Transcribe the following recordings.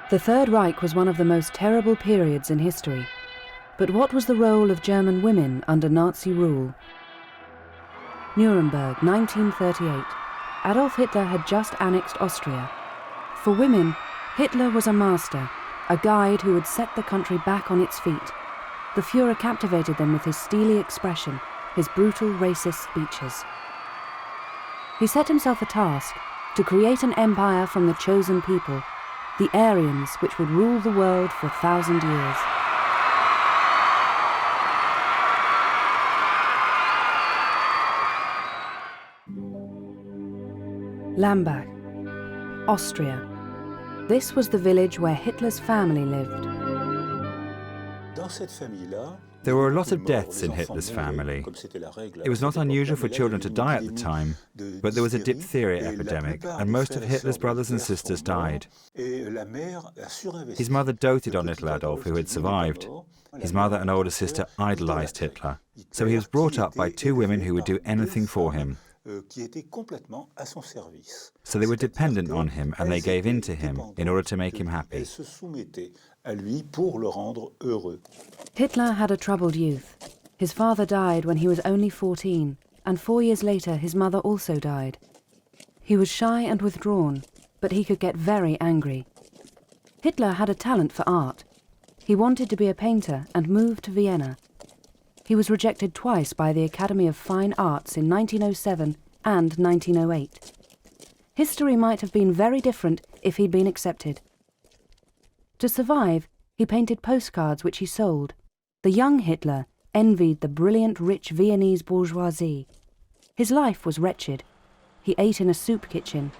The Third Reich was one of the most terrible periods in history. But what was the role of German women under Nazi rule? Nuremberg, 1938. Adolf Hitler had just annexed Austria. For women, Hitler was a master, a guide who would set the country back on its feet. The Fuhrer captivated them with his steely expression, his brutal racist speeches. He set himself a task to create an empire from the chosen people, the Aryans, which would rule the world for 1,000 years. Lambach, Austria. This was the village where Hitler's family lived. There were a lot of deaths in Hitler's family. It was not unusual for children to die at the time, but there was a diphtheria epidemic, and most of Hitler's brothers and sisters died. His mother doted on little Adolf, who had survived. His mother and older sister idolized Hitler, so he was brought up by two women who would do anything for him. So they were dependent on him, and they gave in to him in order to make him happy. Hitler had a troubled youth. His father died when he was only 14, and 4 years later his mother also died. He was shy and withdrawn, but he could get very angry. Hitler had a talent for art. He wanted to be a painter and moved to Vienna. He was rejected twice by the Academy of Fine Arts in 1907 and 1908. History might have been very different if he'd been accepted. To survive, he painted postcards which he sold. The young Hitler envied the brilliant, rich Viennese bourgeoisie. His life was wretched. He ate in a soup kitchen.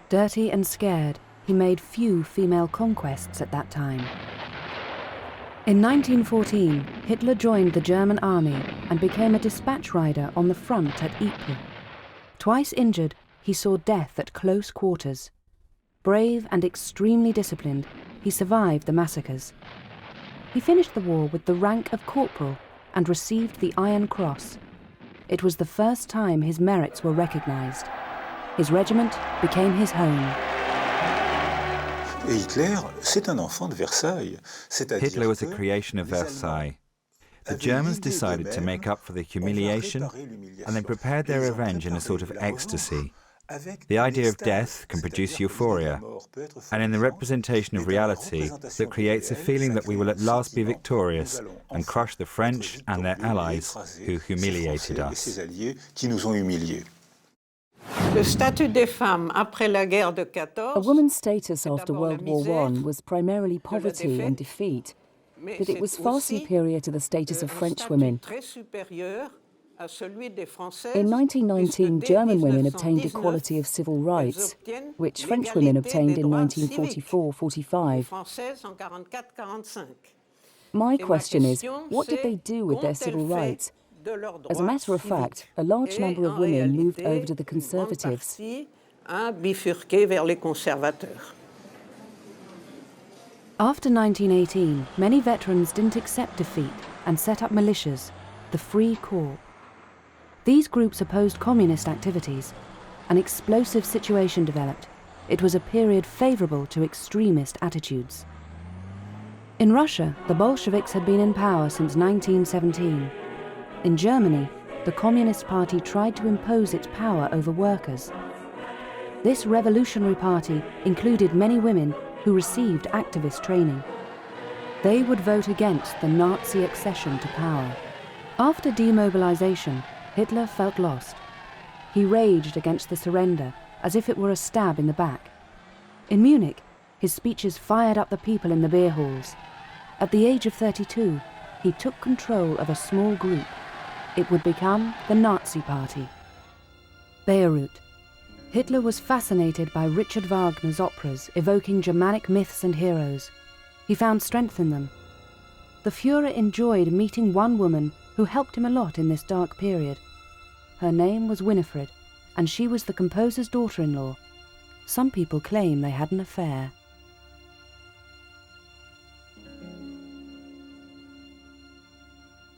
Dirty and scared, he made few female conquests at that time. In 1914, Hitler joined the German army and became a dispatch rider on the front at Ypres. Twice injured, he saw death at close quarters. Brave and extremely disciplined, he survived the massacres. He finished the war with the rank of corporal and received the Iron Cross. It was the first time his merits were recognized. His regiment became his home. Hitler was a creation of Versailles. The Germans decided to make up for the humiliation, and they prepared their revenge in a sort of ecstasy. The idea of death can produce euphoria, and in the representation of reality that creates a feeling that we will at last be victorious and crush the French and their allies who humiliated us. A woman's status after World War I was primarily poverty and defeat, but it was far superior to the status of French women. In 1919, German women obtained equality of civil rights, which French women obtained in 1944-45. My question is, what did they do with their civil rights? As a matter of fact, a large number of women moved over to the Conservatives. After 1918, many veterans didn't accept defeat and set up militias, the Free Corps. These groups opposed communist activities. An explosive situation developed. It was a period favorable to extremist attitudes. In Russia, the Bolsheviks had been in power since 1917. In Germany, the Communist Party tried to impose its power over workers. This revolutionary party included many women who received activist training. They would vote against the Nazi accession to power. After demobilization, Hitler felt lost. He raged against the surrender as if it were a stab in the back. In Munich, his speeches fired up the people in the beer halls. At the age of 32, he took control of a small group. It would become the Nazi Party. Beirut. Hitler was fascinated by Richard Wagner's operas evoking Germanic myths and heroes. He found strength in them. The Fuhrer enjoyed meeting one woman who helped him a lot in this dark period. Her name was Winifred, and she was the composer's daughter-in-law. Some people claim they had an affair.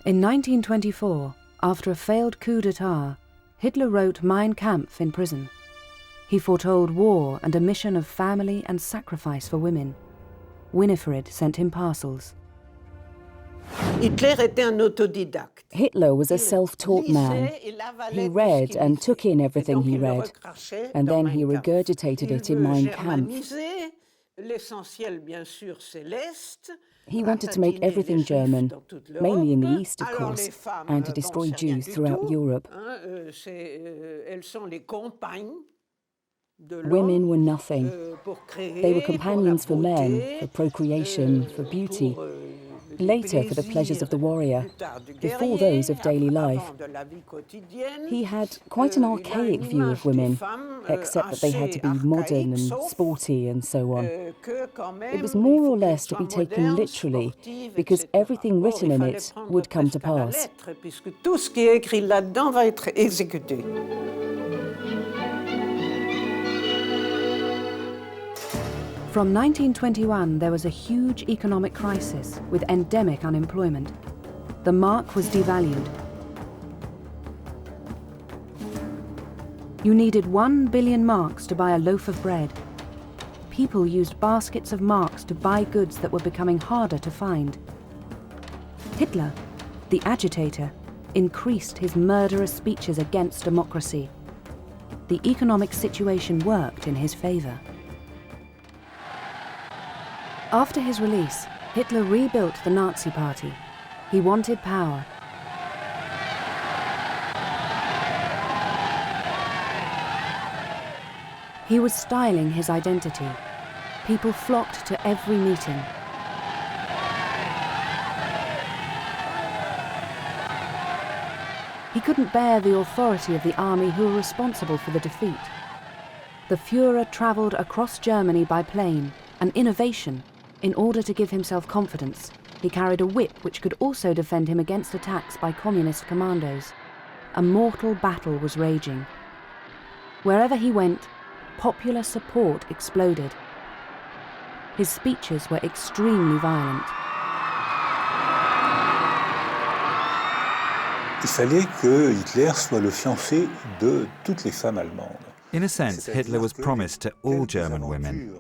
In 1924, after a failed coup d'etat, Hitler wrote Mein Kampf in prison. He foretold war and a mission of family and sacrifice for women. Winifred sent him parcels. Hitler était un autodidacte. Hitler was a self-taught man. He read and took in everything he read, and then he regurgitated it in Mein Kampf. He wanted to make everything German, mainly in the East, of course, and to destroy Jews throughout Europe. Women were nothing. They were companions for men, for procreation, for beauty, later for the pleasures of the warrior, before those of daily life. He had quite an archaic view of women, except that they had to be modern and sporty and so on. It was more or less to be taken literally, because everything written in it would come to pass. From 1921, there was a huge economic crisis with endemic unemployment. The mark was devalued. You needed 1 billion marks to buy a loaf of bread. People used baskets of marks to buy goods that were becoming harder to find. Hitler, the agitator, increased his murderous speeches against democracy. The economic situation worked in his favor. After his release, Hitler rebuilt the Nazi Party. He wanted power. He was styling his identity. People flocked to every meeting. He couldn't bear the authority of the army who were responsible for the defeat. The Fuhrer traveled across Germany by plane, an innovation. In order to give himself confidence, he carried a whip which could also defend him against attacks by communist commandos. A mortal battle was raging. Wherever he went, popular support exploded. His speeches were extremely violent. Il fallait que Hitler soit le fiancé de toutes les femmes allemandes. In a sense, Hitler was promised to all German women.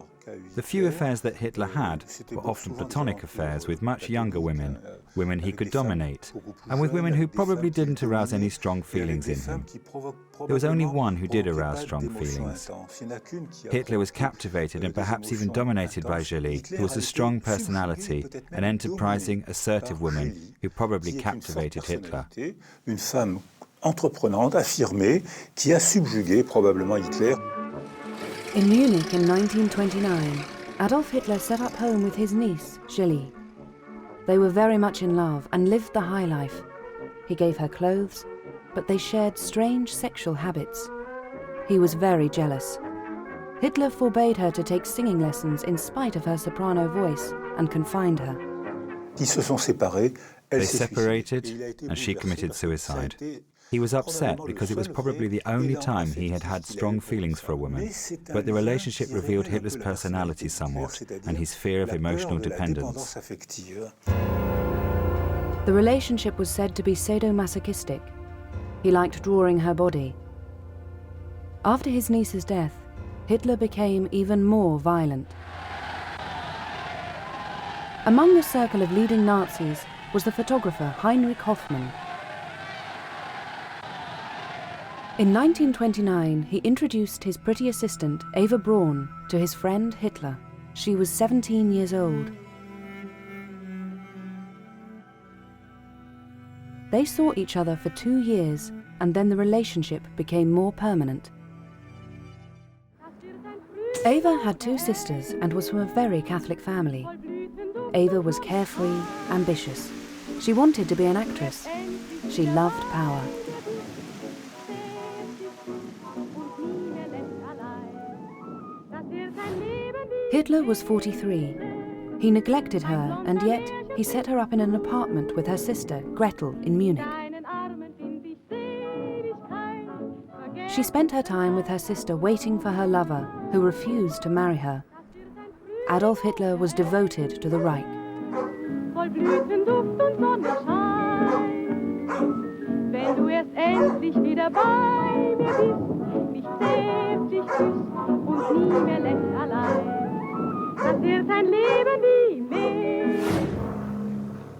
The few affairs that Hitler had were often platonic affairs with much younger women, women he could dominate, and with women who probably didn't arouse any strong feelings in him. There was only one who did arouse strong feelings. Hitler was captivated and perhaps even dominated by Jolie, who was a strong personality, an enterprising, assertive woman who probably captivated Hitler. Une femme entreprenante, affirmée, qui a subjugué probablement Hitler. In Munich in 1929, Adolf Hitler set up home with his niece, Julie. They were very much in love and lived the high life. He gave her clothes, but they shared strange sexual habits. He was very jealous. Hitler forbade her to take singing lessons in spite of her soprano voice and confined her. Ils se sont séparés. They separated and she committed suicide. He was upset because it was probably the only time he had had strong feelings for a woman, but the relationship revealed Hitler's personality somewhat and his fear of emotional dependence. The relationship was said to be sadomasochistic. He liked drawing her body. After his niece's death, Hitler became even more violent. Among the circle of leading Nazis was the photographer Heinrich Hoffmann. In 1929, he introduced his pretty assistant, Eva Braun, to his friend Hitler. She was 17 years old. They saw each other for 2 years, and then the relationship became more permanent. Eva had 2 sisters and was from a very Catholic family. Eva was carefree, ambitious. She wanted to be an actress. She loved power. Hitler was 43. He neglected her, and yet he set her up in an apartment with her sister, Gretel, in Munich. She spent her time with her sister waiting for her lover, who refused to marry her. Adolf Hitler was devoted to the Reich.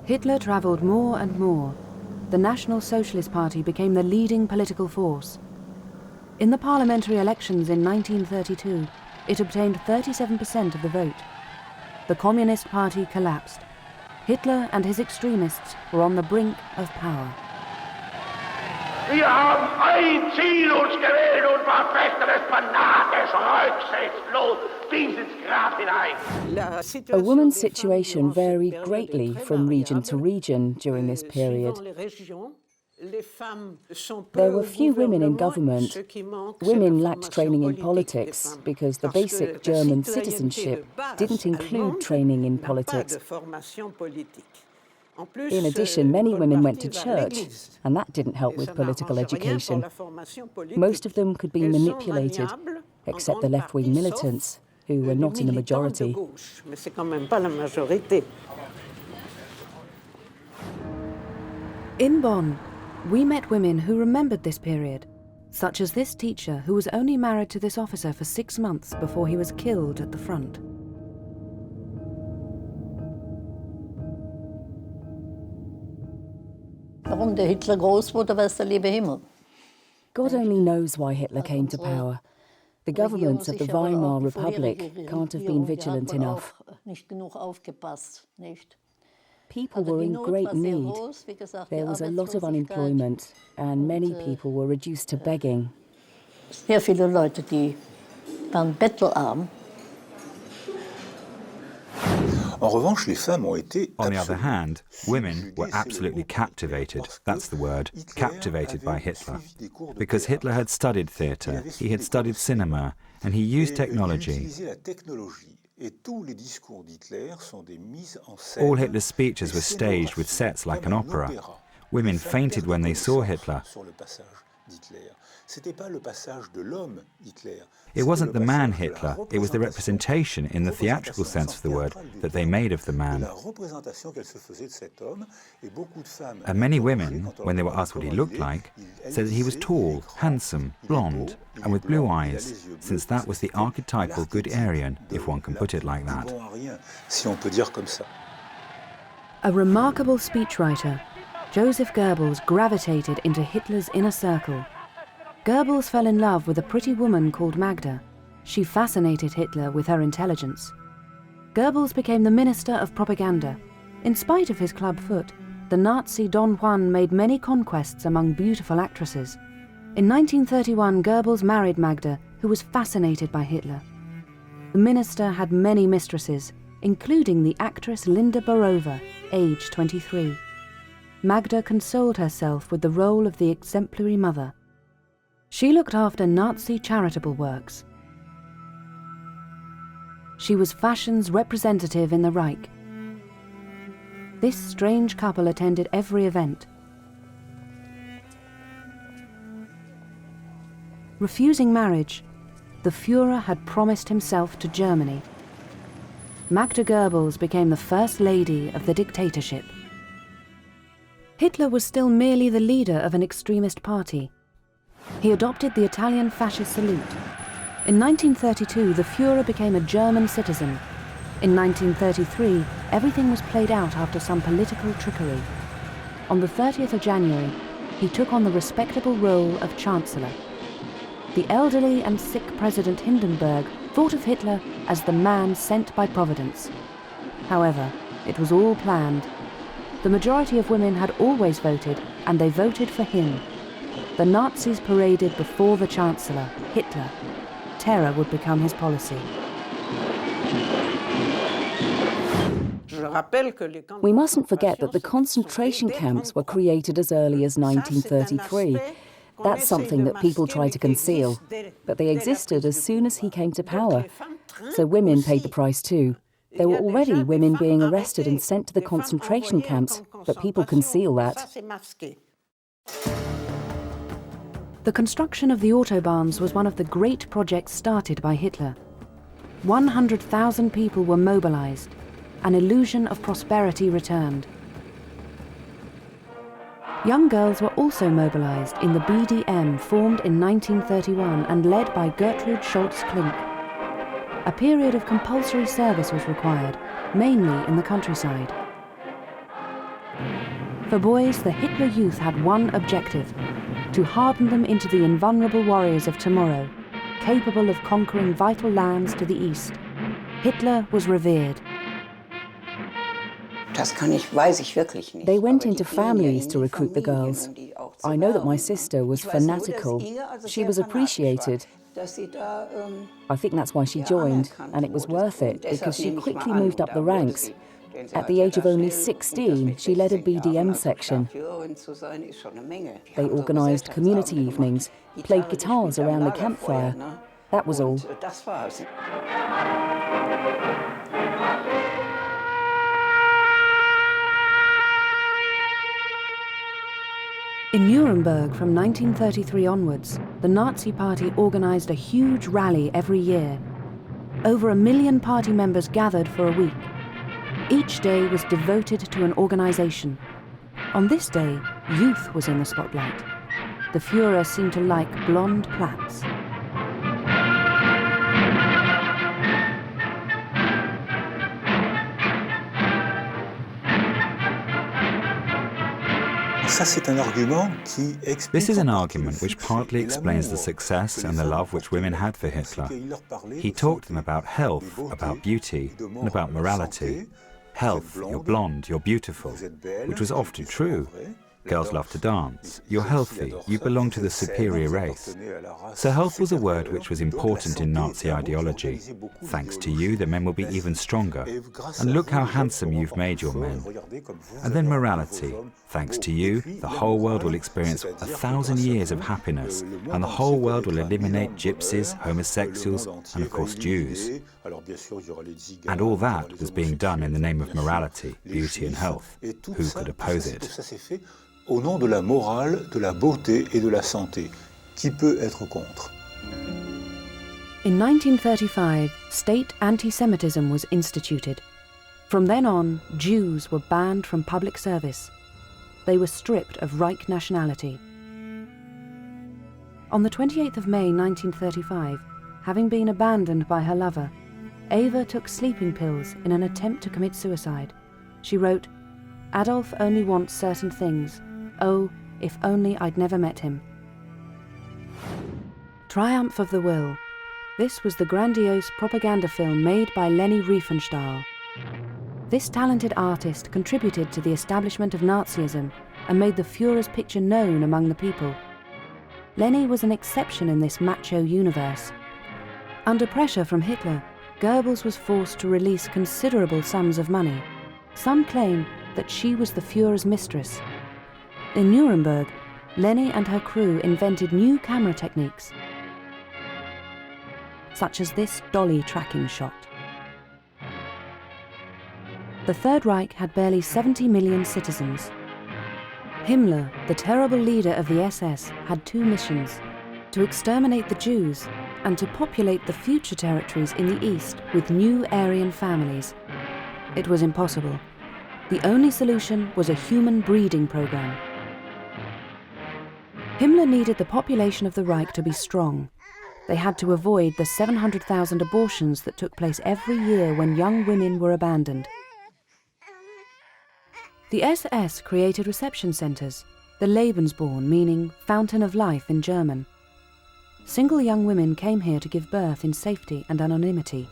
Hitler travelled more and more. The National Socialist Party became the leading political force. In the parliamentary elections in 1932, it obtained 37% of the vote. The Communist Party collapsed. Hitler and his extremists were on the brink of power. Wir haben ein Ziel uns gewählt und Verfechter des Panates, rücksichtslos bis ins Grab hinein. A woman's situation varied greatly from region to region during this period. There were few women in government. Women lacked training in politics because the basic German citizenship didn't include training in politics. In addition, many women went to church, and that didn't help with political education. Most of them could be manipulated, except the left-wing militants, who were not in the majority. In Bonn, we met women who remembered this period, such as this teacher who was only married to this officer for 6 months before he was killed at the front. Warum der Hitler groß wurde, weiß der liebe Himmel. God only knows why Hitler came to power. The governments of the Weimar Republic can't have been vigilant enough. People were in great need. There was a lot of unemployment, and many people were reduced to begging. Sehr viele Leute, die waren bettelarm. On the other hand, women were absolutely captivated, that's the word, captivated by Hitler. Because Hitler had studied theatre, he had studied cinema, and he used technology. All Hitler's speeches were staged with sets like an opera. Women fainted when they saw Hitler. It wasn't the man Hitler, it was the representation, in the theatrical sense of the word, that they made of the man. And many women, when they were asked what he looked like, said that he was tall, handsome, blonde, and with blue eyes, since that was the archetypal good Aryan, if one can put it like that. A remarkable speechwriter, Joseph Goebbels gravitated into Hitler's inner circle. Goebbels fell in love with a pretty woman called Magda. She fascinated Hitler with her intelligence. Goebbels became the Minister of Propaganda. In spite of his club foot, the Nazi Don Juan made many conquests among beautiful actresses. In 1931, Goebbels married Magda, who was fascinated by Hitler. The minister had many mistresses, including the actress Linda Barova, aged 23. Magda consoled herself with the role of the exemplary mother. She looked after Nazi charitable works. She was fashion's representative in the Reich. This strange couple attended every event. Refusing marriage, the Fuhrer had promised himself to Germany. Magda Goebbels became the first lady of the dictatorship. Hitler was still merely the leader of an extremist party. He adopted the Italian fascist salute. In 1932, the Fuhrer became a German citizen. In 1933, everything was played out after some political trickery. On the 30th of January, he took on the respectable role of Chancellor. The elderly and sick President Hindenburg thought of Hitler as the man sent by Providence. However, it was all planned. The majority of women had always voted, and they voted for him. The Nazis paraded before the Chancellor, Hitler. Terror would become his policy. We mustn't forget that the concentration camps were created as early as 1933. That's something that people try to conceal, but they existed as soon as he came to power. So women paid the price too. There were already women being arrested and sent to the concentration camps, but people conceal that. The construction of the autobahns was one of the great projects started by Hitler. 100,000 people were mobilized. An illusion of prosperity returned. Young girls were also mobilized in the BDM formed in 1931 and led by Gertrude Scholz-Klink. a period of compulsory service was required, mainly in the countryside. For boys, the Hitler Youth had one objective: to harden them into the invulnerable warriors of tomorrow, capable of conquering vital lands to the east. Hitler was revered. They went into families to recruit the girls. I know that my sister was fanatical. She was appreciated. I think that's why she joined, and it was worth it, because she quickly moved up the ranks. At the age of only 16, she led a BDM section. They organised community evenings, played guitars around the campfire. That was all. In Nuremberg from 1933 onwards, the Nazi Party organised a huge rally every year. Over 1 million party members gathered for a week. Each day was devoted to an organisation. On this day, youth was in the spotlight. The Fuhrer seemed to like blonde plaits. This is an argument which partly explains the success and the love which women had for Hitler. He talked to them about health, about beauty, and about morality. Health, you're blonde, you're beautiful, which was often true. Girls love to dance. You're healthy, you belong to the superior race. So health was a word which was important in Nazi ideology. Thanks to you, the men will be even stronger. And look how handsome you've made your men. And then morality. Thanks to you, the whole world will experience 1,000 years of happiness, and the whole world will eliminate gypsies, homosexuals, and of course Jews. And all that was being done in the name of morality, beauty and health. Who could oppose it? Au nom de la morale, de la beauté et de la santé. Qui peut être contre? In 1935, state anti-Semitism was instituted. From then on, Jews were banned from public service. They were stripped of Reich nationality. On the 28th of May 1935, having been abandoned by her lover, Eva took sleeping pills in an attempt to commit suicide. She wrote, "Adolf only wants certain things. Oh, if only I'd never met him." Triumph of the Will. This was the grandiose propaganda film made by Leni Riefenstahl. This talented artist contributed to the establishment of Nazism and made the Führer's picture known among the people. Leni was an exception in this macho universe. Under pressure from Hitler, Goebbels was forced to release considerable sums of money. Some claim that she was the Führer's mistress. In Nuremberg, Leni and her crew invented new camera techniques, such as this dolly tracking shot. The Third Reich had barely 70 million citizens. Himmler, the terrible leader of the SS, had two missions: to exterminate the Jews and to populate the future territories in the East with new Aryan families. It was impossible. The only solution was a human breeding program. Himmler needed the population of the Reich to be strong. They had to avoid the 700,000 abortions that took place every year when young women were abandoned. The SS created reception centres, the Lebensborn, meaning fountain of life in German. Single young women came here to give birth in safety and anonymity.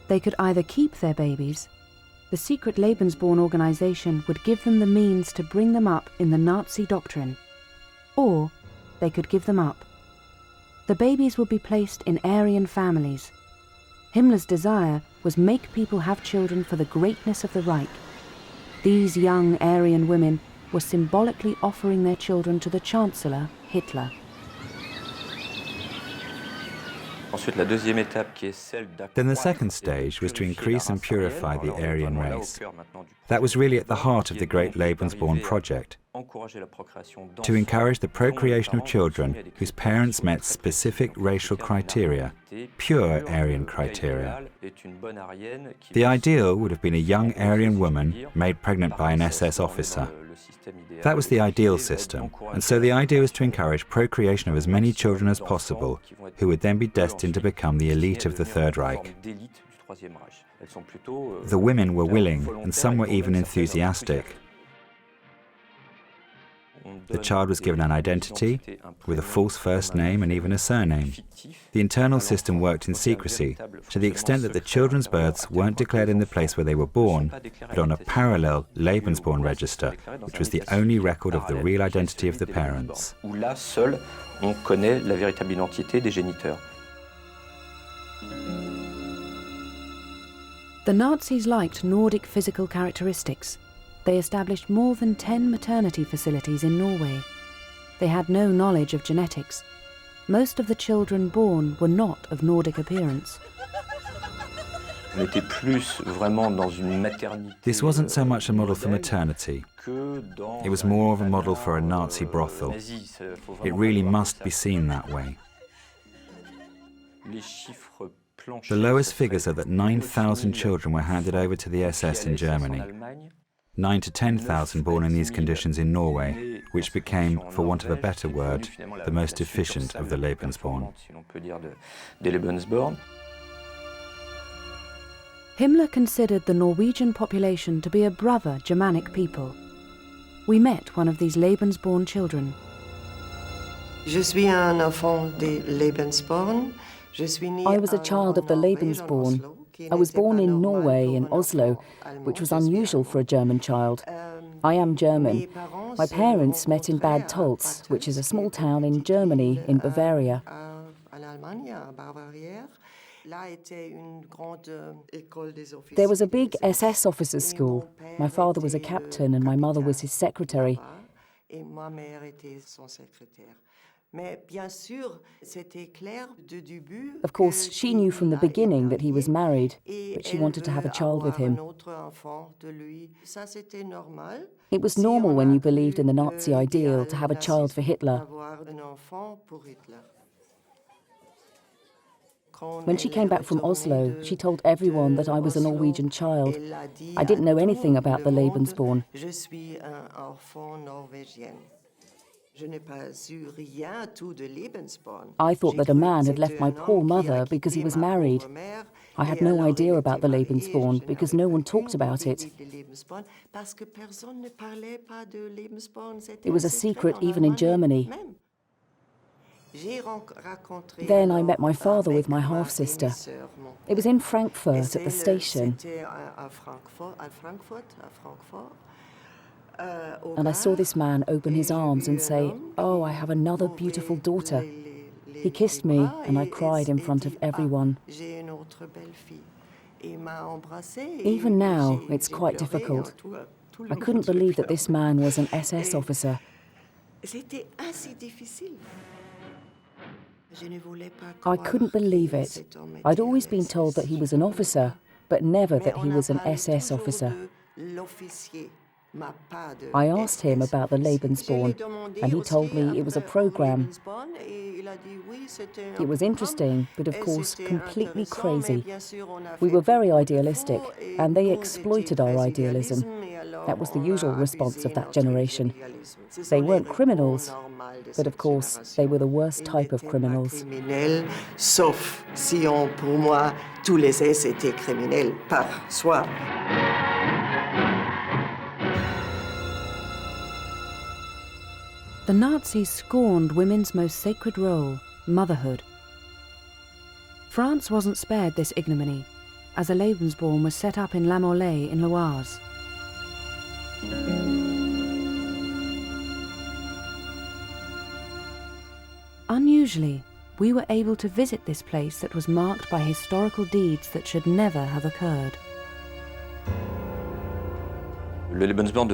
They could either keep their babies. The secret Lebensborn organisation would give them the means to bring them up in the Nazi doctrine, or they could give them up. The babies would be placed in Aryan families. Himmler's desire was make people have children for the greatness of the Reich. These young Aryan women were symbolically offering their children to the Chancellor, Hitler. Then the second stage was to increase and purify the Aryan race. That was really at the heart of the great Lebensborn project. to encourage the procreation of children whose parents met specific racial criteria, pure Aryan criteria. The ideal would have been a young Aryan woman made pregnant by an SS officer. That was the ideal system, and so the idea was to encourage procreation of as many children as possible, who would then be destined to become the elite of the Third Reich. The women were willing, and some were even enthusiastic. The child was given an identity, with a false first name and even a surname. The internal system worked in secrecy, to the extent that the children's births weren't declared in the place where they were born, but on a parallel Lebensborn register, which was the only record of the real identity of the parents. The Nazis liked Nordic physical characteristics. They established more than 10 maternity facilities in Norway. They had no knowledge of genetics. Most of the children born were not of Nordic appearance. This wasn't so much a model for maternity. It was more of a model for a Nazi brothel. It really must be seen that way. The lowest figures are that 9,000 children were handed over to the SS in Germany. 9 to 10,000 born in these conditions in Norway, which became, for want of a better word, the most efficient of the Lebensborn. Himmler considered the Norwegian population to be a brother Germanic people. We met one of these Lebensborn children. I was a child of the Lebensborn. I was born in Norway, in Oslo, which was unusual for a German child. I am German. My parents met in Bad Tolz, which is a small town in Germany, in Bavaria. There was a big SS officers' school. My father was a captain and my mother was his secretary. Of course, she knew from the beginning that he was married, but she wanted to have a child with him. It was normal when you believed in the Nazi ideal to have a child for Hitler. When she came back from Oslo, she told everyone that I was a Norwegian child. I didn't know anything about the Lebensborn. I thought that a man had left my poor mother because he was married. I had no idea about the Lebensborn because no one talked about it. It was a secret even in Germany. Then I met my father with my half-sister. It was in Frankfurt at the station. And I saw this man open his arms and say, "Oh, I have another beautiful daughter." He kissed me and I cried in front of everyone. Even now, it's quite difficult. I couldn't believe that this man was an SS officer. I couldn't believe it. I'd always been told that he was an officer, but never that he was an SS officer. I asked him about the Lebensborn, and he told me it was a program. It was interesting, but of course completely crazy. We were very idealistic, and they exploited our idealism. That was the usual response of that generation. They weren't criminals, but of course they were the worst type of criminals. Sauf si pour moi, tous les S étaient criminels par soi. The Nazis scorned women's most sacred role, motherhood. France wasn't spared this ignominy, as a Lebensborn was set up in La Morlaix in L'Oise. Unusually, we were able to visit this place that was marked by historical deeds that should never have occurred. The Lebensborn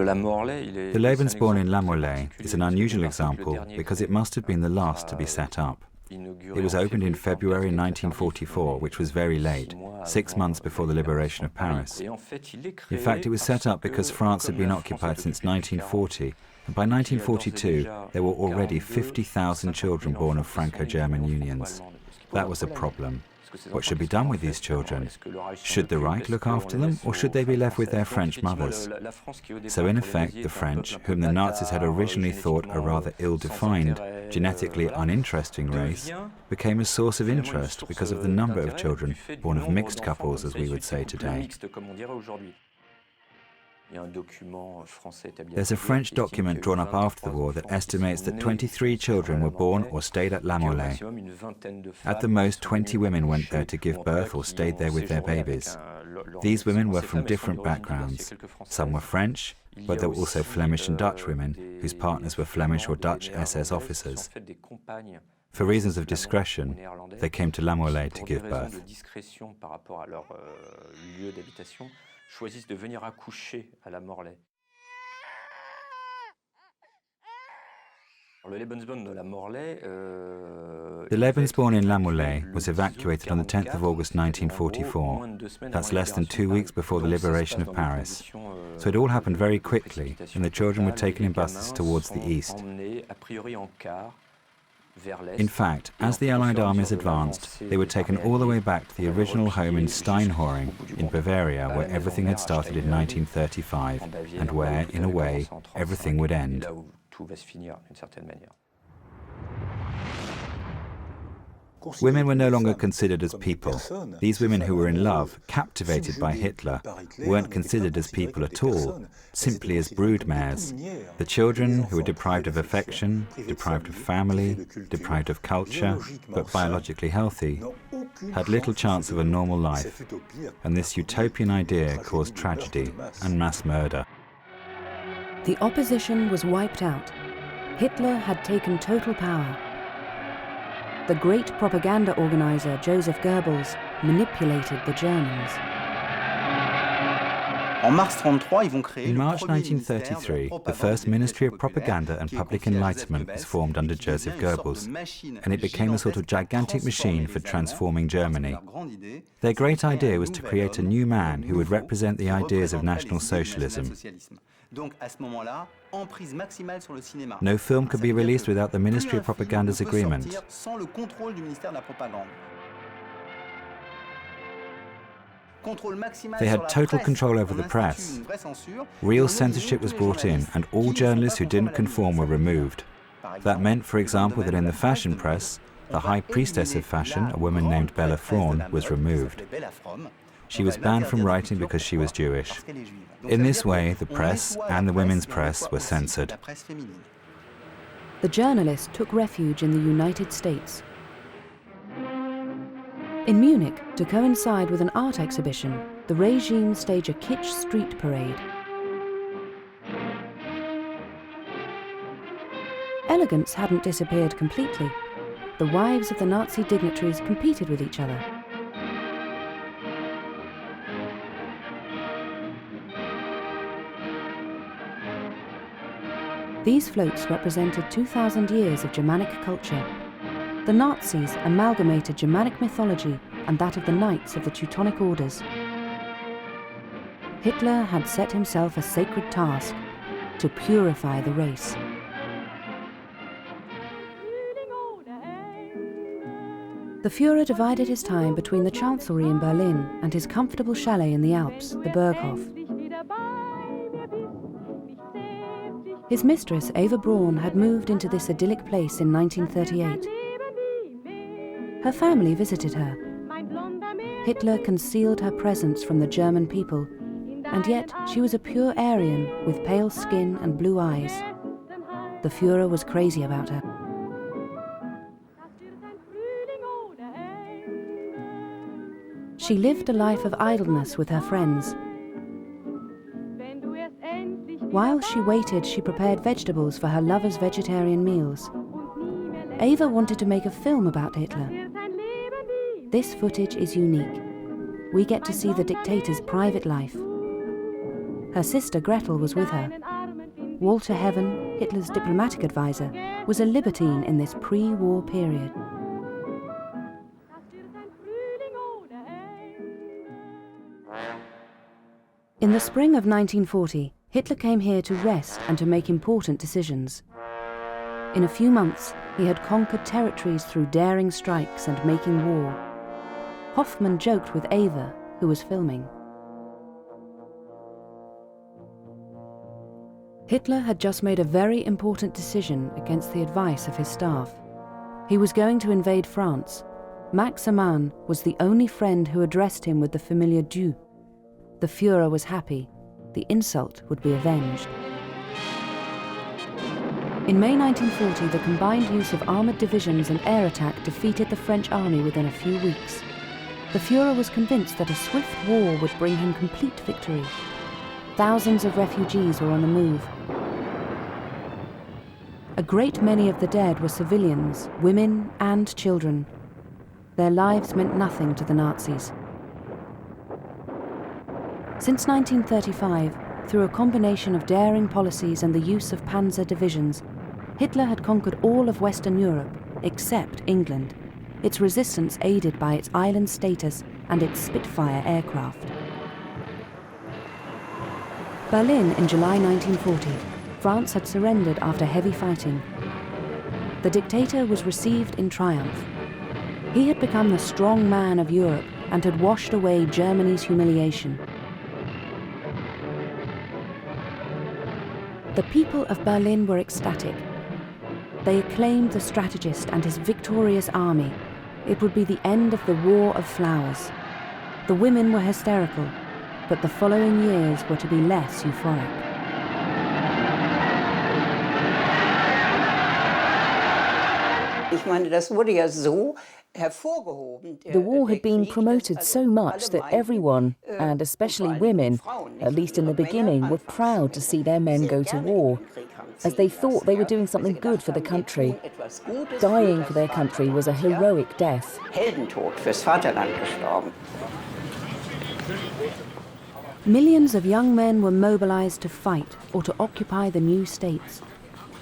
in La Morlaix is an unusual example because it must have been the last to be set up. It was opened in February 1944, which was very late, 6 months before the liberation of Paris. In fact, it was set up because France had been occupied since 1940, And by 1942, there were already 50,000 children born of Franco-German unions. That was a problem. What should be done with these children? Should the Reich look after them, or should they be left with their French mothers? So in effect, the French, whom the Nazis had originally thought a rather ill-defined, genetically uninteresting race, became a source of interest because of the number of children born of mixed couples, as we would say today. There's a French document drawn up after the war that estimates that 23 children were born or stayed at La Mollet. At the most, 20 women went there to give birth or stayed there with their babies. These women were from different backgrounds. Some were French, but there were also Flemish and Dutch women whose partners were Flemish or Dutch SS officers. For reasons of discretion, they came to La Mollet to give birth. Choisissent de venir accoucher à la Morlaix. The Lebensborn in La Mollet was evacuated on the 10th of August 1944. That's less than 2 weeks before the liberation of Paris. So it all happened very quickly, and the children were taken in buses towards the east. In fact, as the Allied armies advanced, they were taken all the way back to the original home in Steinhöring, in Bavaria, where everything had started in 1935, and where, in a way, everything would end. Women were no longer considered as people. These women who were in love, captivated by Hitler, weren't considered as people at all, simply as broodmares. The children, who were deprived of affection, deprived of family, deprived of culture, but biologically healthy, had little chance of a normal life, and this utopian idea caused tragedy and mass murder. The opposition was wiped out. Hitler had taken total power. The great propaganda organizer Joseph Goebbels manipulated the Germans. In March 1933, the first Ministry of Propaganda and Public Enlightenment was formed under Joseph Goebbels, and it became a sort of gigantic machine for transforming Germany. Their great idea was to create a new man who would represent the ideas of National Socialism. No film could be released without the Ministry of Propaganda's agreement. They had total control over the press. Real censorship was brought in, and all journalists who didn't conform were removed. That meant, for example, that in the fashion press, the high priestess of fashion, a woman named Bella Fraun, was removed. She was banned from writing because she was Jewish. In this way, the press and the women's press were censored. The journalist took refuge in the United States. In Munich, to coincide with an art exhibition, the regime staged a kitsch street parade. Elegance hadn't disappeared completely. The wives of the Nazi dignitaries competed with each other. These floats represented 2,000 years of Germanic culture. The Nazis amalgamated Germanic mythology and that of the knights of the Teutonic orders. Hitler had set himself a sacred task: to purify the race. The Fuhrer divided his time between the Chancellery in Berlin and his comfortable chalet in the Alps, the Berghof. His mistress, Eva Braun, had moved into this idyllic place in 1938. Her family visited her. Hitler concealed her presence from the German people, and yet she was a pure Aryan with pale skin and blue eyes. The Fuhrer was crazy about her. She lived a life of idleness with her friends. While she waited, she prepared vegetables for her lover's vegetarian meals. Eva wanted to make a film about Hitler. This footage is unique. We get to see the dictator's private life. Her sister Gretel was with her. Walter Heaven, Hitler's diplomatic advisor, was a libertine in this pre-war period. In the spring of 1940, Hitler came here to rest and to make important decisions. In a few months, he had conquered territories through daring strikes and making war. Hoffmann joked with Eva, who was filming. Hitler had just made a very important decision against the advice of his staff. He was going to invade France. Max Amann was the only friend who addressed him with the familiar du. The Fuhrer was happy. The insult would be avenged. In May 1940, the combined use of armoured divisions and air attack defeated the French army within a few weeks. The Fuhrer was convinced that a swift war would bring him complete victory. Thousands of refugees were on the move. A great many of the dead were civilians, women and children. Their lives meant nothing to the Nazis. Since 1935, through a combination of daring policies and the use of panzer divisions, Hitler had conquered all of Western Europe, except England, its resistance aided by its island status and its Spitfire aircraft. Berlin in July 1940. France had surrendered after heavy fighting. The dictator was received in triumph. He had become the strong man of Europe and had washed away Germany's humiliation. The people of Berlin were ecstatic. They acclaimed the strategist and his victorious army. It would be the end of the War of Flowers. The women were hysterical, but the following years were to be less euphoric. The war had been promoted so much that everyone, and especially women, at least in the beginning, were proud to see their men go to war, as they thought they were doing something good for the country. Dying for their country was a heroic death. Millions of young men were mobilized to fight or to occupy the new states.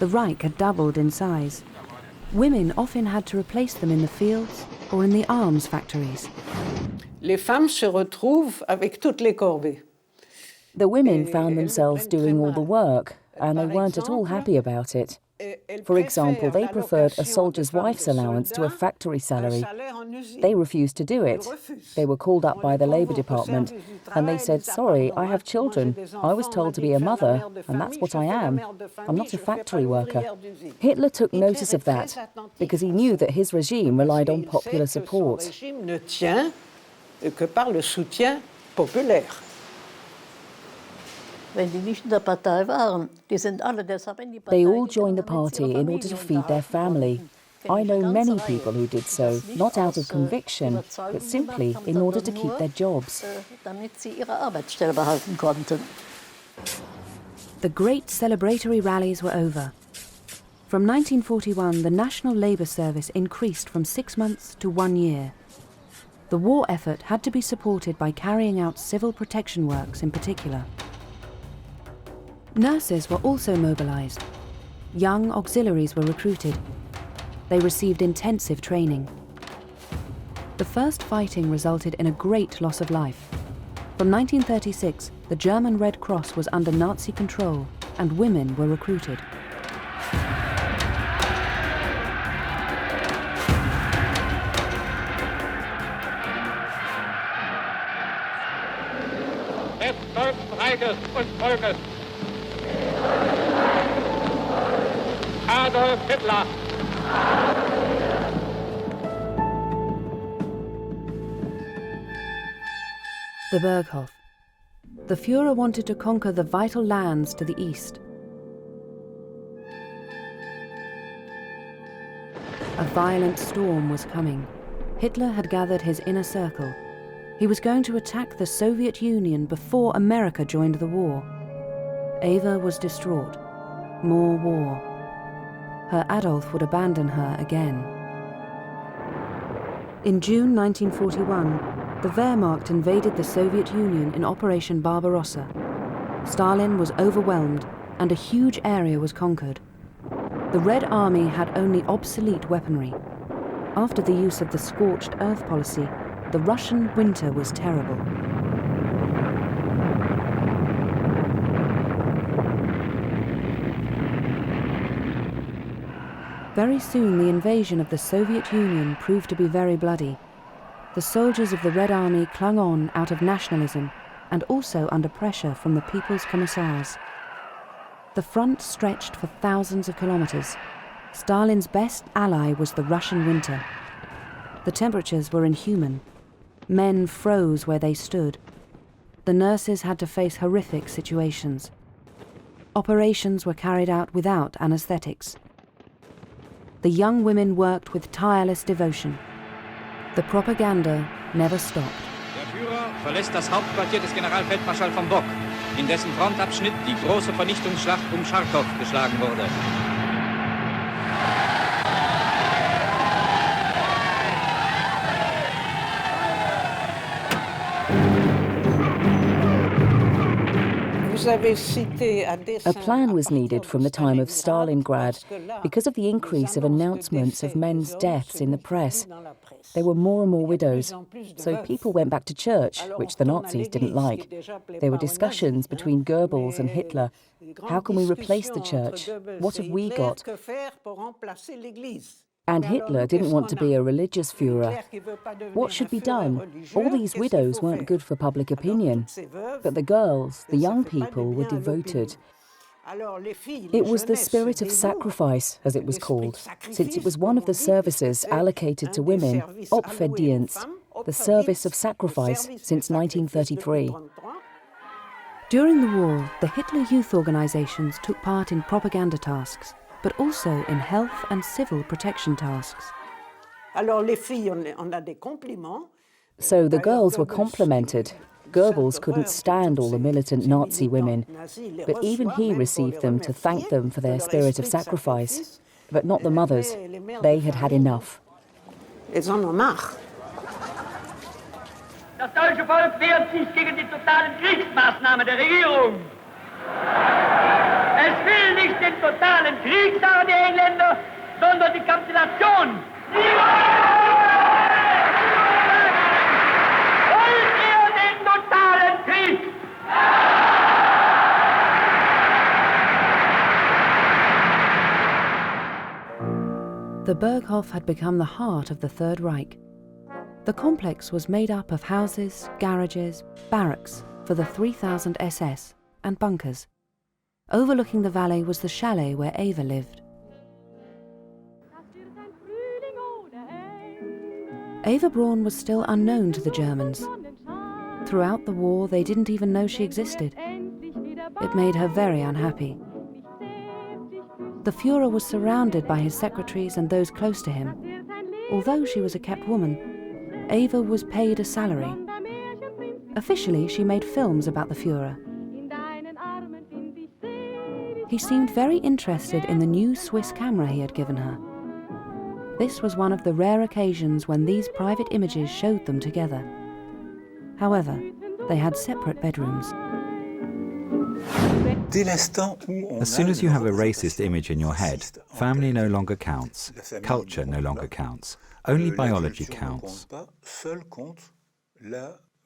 The Reich had doubled in size. Women often had to replace them in the fields or in the arms factories. The women found themselves doing all the work, and they weren't at all happy about it. For example, they preferred a soldier's wife's allowance to a factory salary. They refused to do it. They were called up by the Labour Department, and they said, "Sorry, I have children. I was told to be a mother, and that's what I am. I'm not a factory worker." Hitler took notice of that, because he knew that his regime relied on popular support. They all joined the party in order to feed their family. I know many people who did so, not out of conviction, but simply in order to keep their jobs. The great celebratory rallies were over. From 1941, the National Labour Service increased from 6 months to 1 year. The war effort had to be supported by carrying out civil protection works in particular. Nurses were also mobilized. Young auxiliaries were recruited. They received intensive training. The first fighting resulted in a great loss of life. From 1936, the German Red Cross was under Nazi control, and women were recruited. Des Deutschen Reiches und Volkes. Adolf Hitler. The Berghof. The Fuhrer wanted to conquer the vital lands to the east. A violent storm was coming. Hitler had gathered his inner circle. He was going to attack the Soviet Union before America joined the war. Eva was distraught. More war. Her Adolf would abandon her again. In June 1941, the Wehrmacht invaded the Soviet Union in Operation Barbarossa. Stalin was overwhelmed, and a huge area was conquered. The Red Army had only obsolete weaponry. After the use of the scorched earth policy, the Russian winter was terrible. Very soon the invasion of the Soviet Union proved to be very bloody. The soldiers of the Red Army clung on out of nationalism and also under pressure from the People's Commissars. The front stretched for thousands of kilometers. Stalin's best ally was the Russian winter. The temperatures were inhuman. Men froze where they stood. The nurses had to face horrific situations. Operations were carried out without anesthetics. The young women worked with tireless devotion. The propaganda never stopped. Der Führer verlässt das Hauptquartier des Generalfeldmarschall von Bock, in dessen Frontabschnitt die große Vernichtungsschlacht um Charkow geschlagen wurde. A plan was needed from the time of Stalingrad because of the increase of announcements of men's deaths in the press. There were more and more widows, so people went back to church, which the Nazis didn't like. There were discussions between Goebbels and Hitler. How can we replace the church? What have we got? And Hitler didn't want to be a religious Fuhrer. What should be done? All these widows weren't good for public opinion. But the girls, the young people, were devoted. It was the spirit of sacrifice, as it was called, since it was one of the services allocated to women, Opferdienst, the service of sacrifice, since 1933. During the war, the Hitler Youth organizations took part in propaganda tasks, but also in health and civil protection tasks. So the girls were complimented. Goebbels couldn't stand all the militant Nazi women, but even he received them to thank them for their spirit of sacrifice. But not the mothers. They had had enough. Das deutsche Volk wehrt sich gegen die totalen Kriegsmaßnahmen der Regierung. Es will nicht den totalen Krieg, sagen die Engländer, sondern die Kapitulation. Wollt ihr den totalen Krieg? The Berghof had become the heart of the Third Reich. The complex was made up of houses, garages, barracks for the 3,000 SS and bunkers. Overlooking the valley was the chalet where Eva lived. Eva Braun was still unknown to the Germans. Throughout the war, they didn't even know she existed. It made her very unhappy. The Fuhrer was surrounded by his secretaries and those close to him. Although she was a kept woman, Eva was paid a salary. Officially, she made films about the Fuhrer. He seemed very interested in the new Swiss camera he had given her. This was one of the rare occasions when these private images showed them together. However, they had separate bedrooms. As soon as you have a racist image in your head, family no longer counts, culture no longer counts, only biology counts.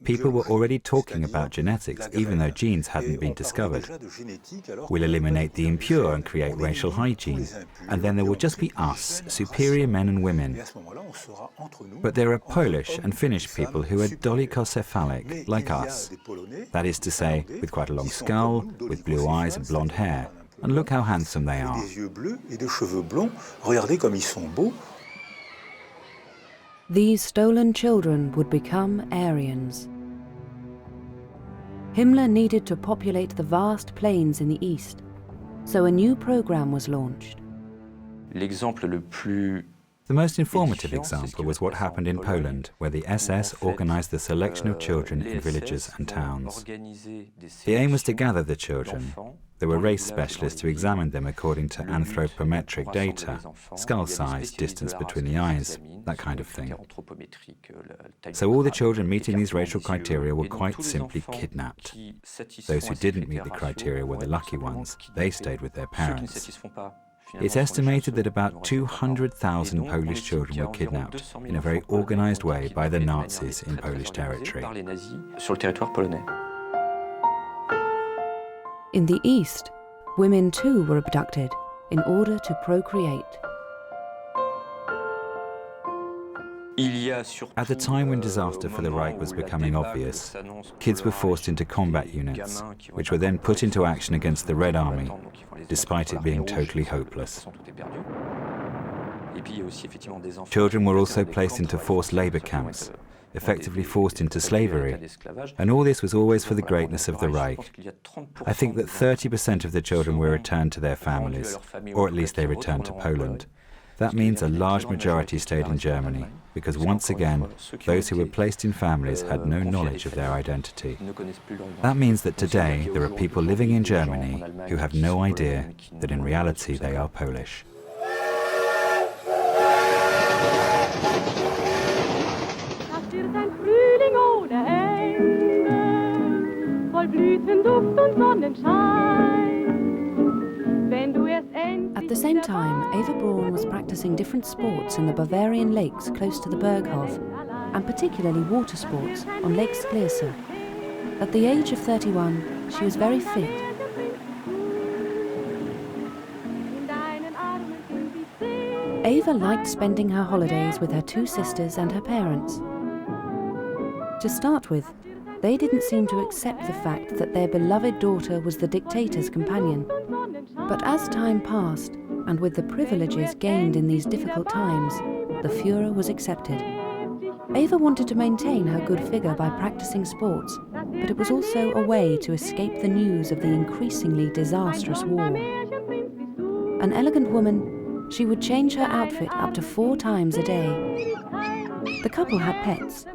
People were already talking about genetics, even though genes hadn't been discovered. We'll eliminate the impure and create racial hygiene, and then there will just be us, superior men and women. But there are Polish and Finnish people who are dolichocephalic, like us. That is to say, with quite a long skull, with blue eyes and blonde hair. And look how handsome they are. These stolen children would become Aryans. Himmler needed to populate the vast plains in the east, so a new program was launched. The most informative example was what happened in Poland, where the SS organized the selection of children in villages and towns. The aim was to gather the children. There were race specialists who examined them according to anthropometric data, skull size, distance between the eyes, that kind of thing. So all the children meeting these racial criteria were quite simply kidnapped. Those who didn't meet the criteria were the lucky ones. They stayed with their parents. It's estimated that about 200,000 Polish children were kidnapped in a very organized way by the Nazis in Polish territory. In the east, women too were abducted in order to procreate. At the time when disaster for the Reich was becoming obvious, kids were forced into combat units, which were then put into action against the Red Army, despite it being totally hopeless. Children were also placed into forced labor camps, effectively forced into slavery, and all this was always for the greatness of the Reich. I think that 30% of the children were returned to their families, or at least they returned to Poland. That means a large majority stayed in Germany, because once again, those who were placed in families had no knowledge of their identity. That means that today there are people living in Germany who have no idea that in reality they are Polish. At the same time, Eva Braun was practicing different sports in the Bavarian lakes close to the Berghof, and particularly water sports on Lake Schliersee. At the age of 31, she was very fit. Eva liked spending her holidays with her two sisters and her parents. To start with, they didn't seem to accept the fact that their beloved daughter was the dictator's companion. But as time passed, and with the privileges gained in these difficult times, the Fuhrer was accepted. Eva wanted to maintain her good figure by practicing sports, but it was also a way to escape the news of the increasingly disastrous war. An elegant woman, she would change her outfit up to 4 times a day. The couple had pets.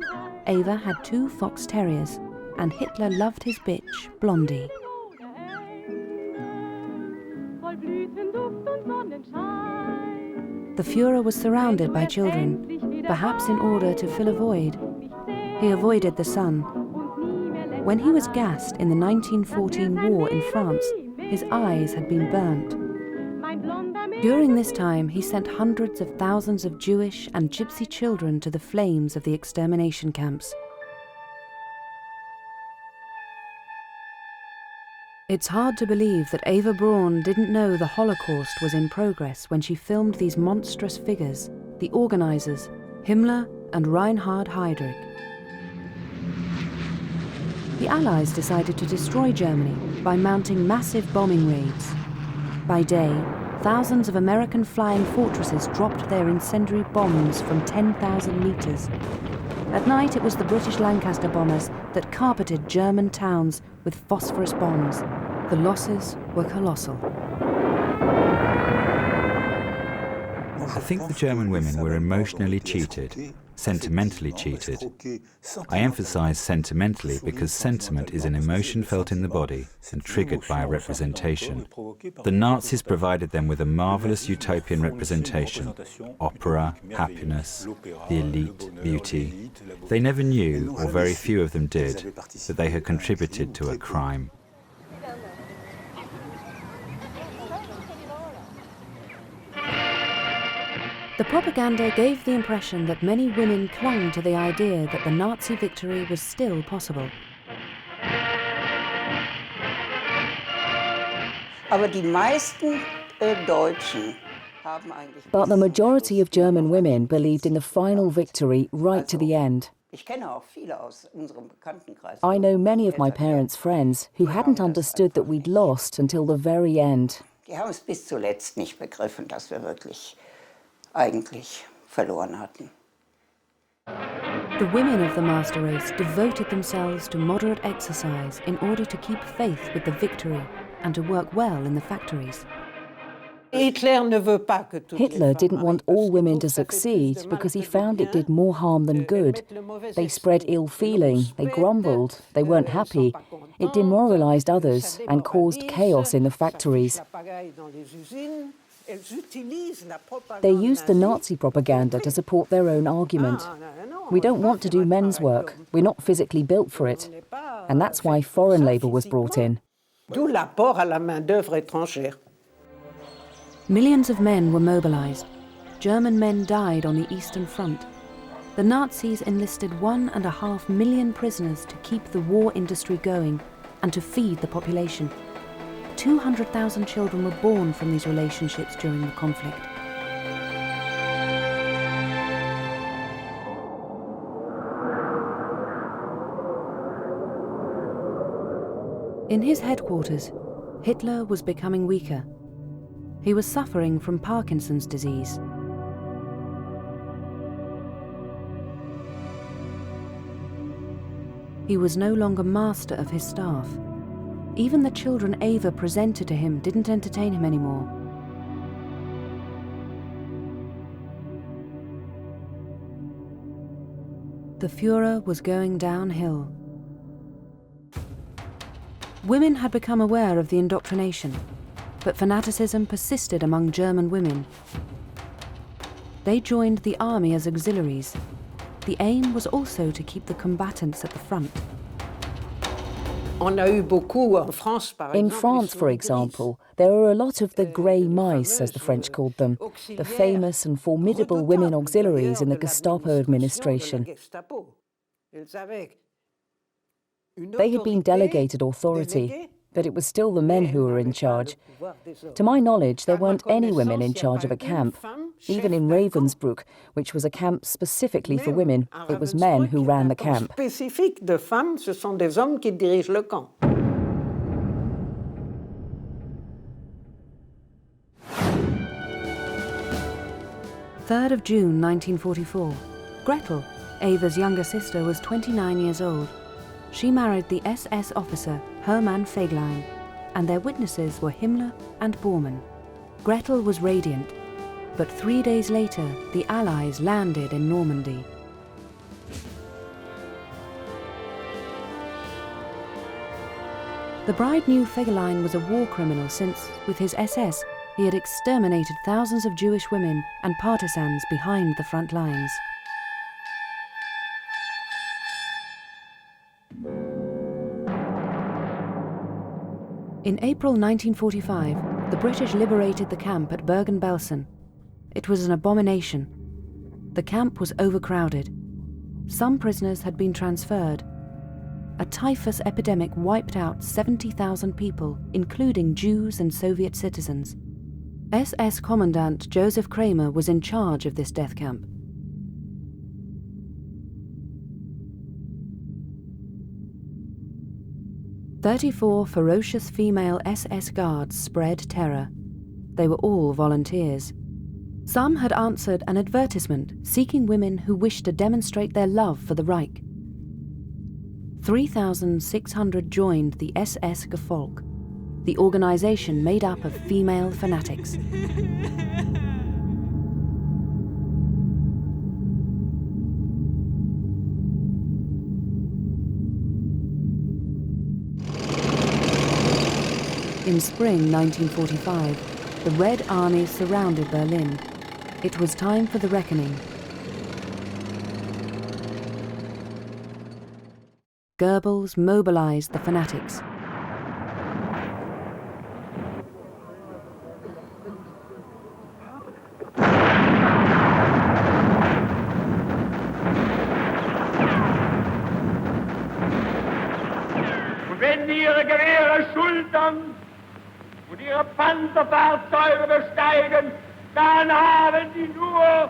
Eva had 2 fox terriers, and Hitler loved his bitch, Blondie. The Fuhrer was surrounded by children, perhaps in order to fill a void. He avoided the sun. When he was gassed in the 1914 war in France, his eyes had been burnt. During this time, he sent hundreds of thousands of Jewish and Gypsy children to the flames of the extermination camps. It's hard to believe that Eva Braun didn't know the Holocaust was in progress when she filmed these monstrous figures, the organizers, Himmler and Reinhard Heydrich. The Allies decided to destroy Germany by mounting massive bombing raids. By day, thousands of American flying fortresses dropped their incendiary bombs from 10,000 meters. At night, it was the British Lancaster bombers that carpeted German towns with phosphorus bombs. The losses were colossal. I think the German women were emotionally cheated, sentimentally cheated. I emphasize sentimentally because sentiment is an emotion felt in the body and triggered by a representation. The Nazis provided them with a marvelous utopian representation: opera, happiness, the elite, beauty. They never knew, or very few of them did, that they had contributed to a crime. The propaganda gave the impression that many women clung to the idea that the Nazi victory was still possible. But the majority of German women believed in the final victory right to the end. I know many of my parents' friends who hadn't understood that we'd lost until the very end. The women of the master race devoted themselves to moderate exercise in order to keep faith with the victory and to work well in the factories. Hitler didn't want all women to succeed because he found it did more harm than good. They spread ill feeling, they grumbled, they weren't happy. It demoralized others and caused chaos in the factories. They used the Nazi propaganda to support their own argument. We don't want to do men's work. We're not physically built for it. And that's why foreign labour was brought in. Millions of men were mobilized. German men died on the Eastern Front. The Nazis enlisted 1.5 million prisoners to keep the war industry going and to feed the population. 200,000 children were born from these relationships during the conflict. In his headquarters, Hitler was becoming weaker. He was suffering from Parkinson's disease. He was no longer master of his staff. Even the children Ava presented to him didn't entertain him anymore. The Fuhrer was going downhill. Women had become aware of the indoctrination, but fanaticism persisted among German women. They joined the army as auxiliaries. The aim was also to keep the combatants at the front. In France, for example, there were a lot of the grey mice, as the French called them, the famous and formidable women auxiliaries in the Gestapo administration. They had been delegated authority, but it was still the men who were in charge. To my knowledge, there weren't any women in charge of a camp. Even in Ravensbrück, which was a camp specifically for women, it was men who ran the camp. 3rd of June 1944. Gretel, Ava's younger sister, was 29 years old. She married the SS officer Hermann Fegelein, and their witnesses were Himmler and Bormann. Gretel was radiant, but 3 days later the Allies landed in Normandy. The bride knew Fegelein was a war criminal since, with his SS, he had exterminated thousands of Jewish women and partisans behind the front lines. In April 1945, the British liberated the camp at Bergen-Belsen. It was an abomination. The camp was overcrowded. Some prisoners had been transferred. A typhus epidemic wiped out 70,000 people, including Jews and Soviet citizens. SS Commandant Joseph Kramer was in charge of this death camp. "34 ferocious female SS guards spread terror. They were all volunteers. Some had answered an advertisement seeking women who wished to demonstrate their love for the Reich. 3,600 joined the SS Gefolg, the organization made up of female fanatics. In spring 1945, the Red Army surrounded Berlin. It was time for the reckoning. Goebbels mobilized the fanatics. Wenn Sie Ihre Gewehre schultern und Ihre Panzerfahrzeuge besteigen, dann haben Sie nur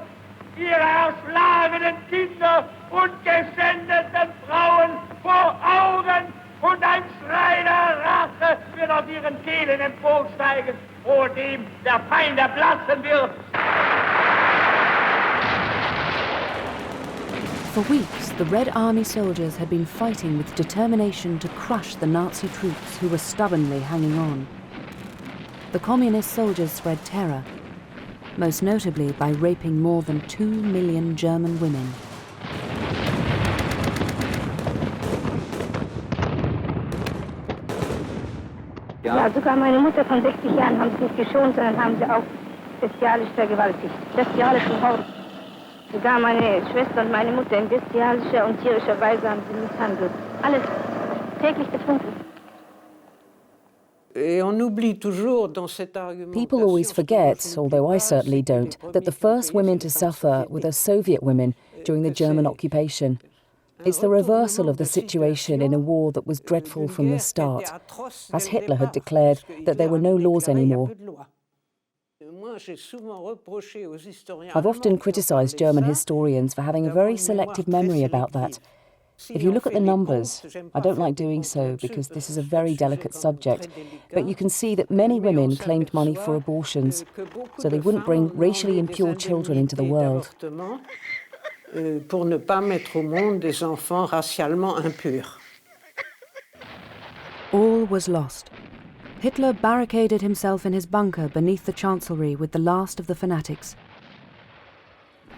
Ihre erschlagenen Kinder und geschändeten Frauen vor Augen und ein Schrei der Rache wird aus Ihren Kehlen emporsteigen, vor dem der Feind erblassen wird. For weeks, the Red Army soldiers had been fighting with determination to crush the Nazi troops who were stubbornly hanging on. The communist soldiers spread terror, most notably by raping more than 2 million German women. Ja, sogar meine Mutter von 60 Jahren haben sie nicht geschont, sondern haben sie auch bestialisch vergewaltigt. Bestialischen Hort. Sogar meine Schwester und meine Mutter in bestialischer und tierischer Weise haben sie misshandelt. Alles täglich betrunken. People always forget, although I certainly don't, that the first women to suffer were the Soviet women during the German occupation. It's the reversal of the situation in a war that was dreadful from the start, as Hitler had declared that there were no laws anymore. I've often criticised German historians for having a very selective memory about that. If you look at the numbers, I don't like doing so because this is a very delicate subject, but you can see that many women claimed money for abortions, so they wouldn't bring racially impure children into the world. Pour ne pas mettre au monde des enfants racialement impurs. All was lost. Hitler barricaded himself in his bunker beneath the chancellery with the last of the fanatics.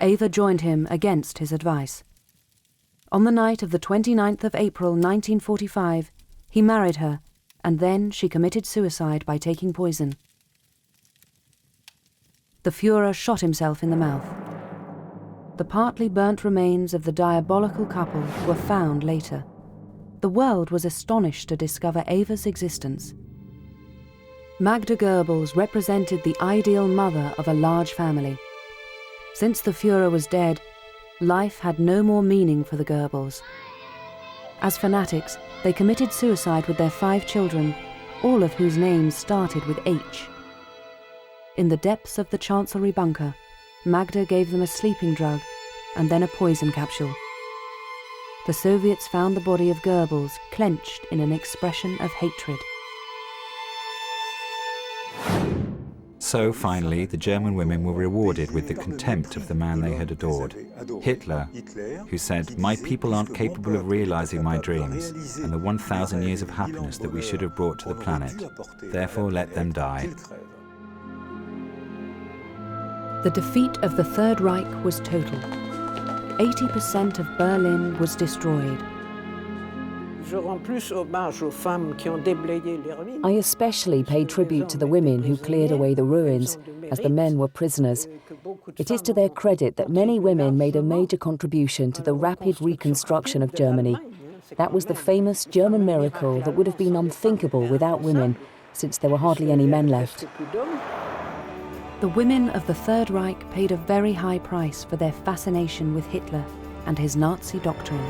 Eva joined him against his advice. On the night of the 29th of April 1945, he married her, and then she committed suicide by taking poison. The Fuhrer shot himself in the mouth. The partly burnt remains of the diabolical couple were found later. The world was astonished to discover Eva's existence. Magda Goebbels represented the ideal mother of a large family. Since the Fuhrer was dead, life had no more meaning for the Goebbels. As fanatics, they committed suicide with their 5 children, all of whose names started with H. In the depths of the Chancellery bunker, Magda gave them a sleeping drug and then a poison capsule. The Soviets found the body of Goebbels clenched in an expression of hatred. So, finally, the German women were rewarded with the contempt of the man they had adored, Hitler, who said, "My people aren't capable of realizing my dreams and the 1,000 years of happiness that we should have brought to the planet. Therefore, let them die." The defeat of the Third Reich was total. 80% of Berlin was destroyed. I especially pay tribute to the women who cleared away the ruins, as the men were prisoners. It is to their credit that many women made a major contribution to the rapid reconstruction of Germany. That was the famous German miracle that would have been unthinkable without women, since there were hardly any men left. The women of the Third Reich paid a very high price for their fascination with Hitler and his Nazi doctrine.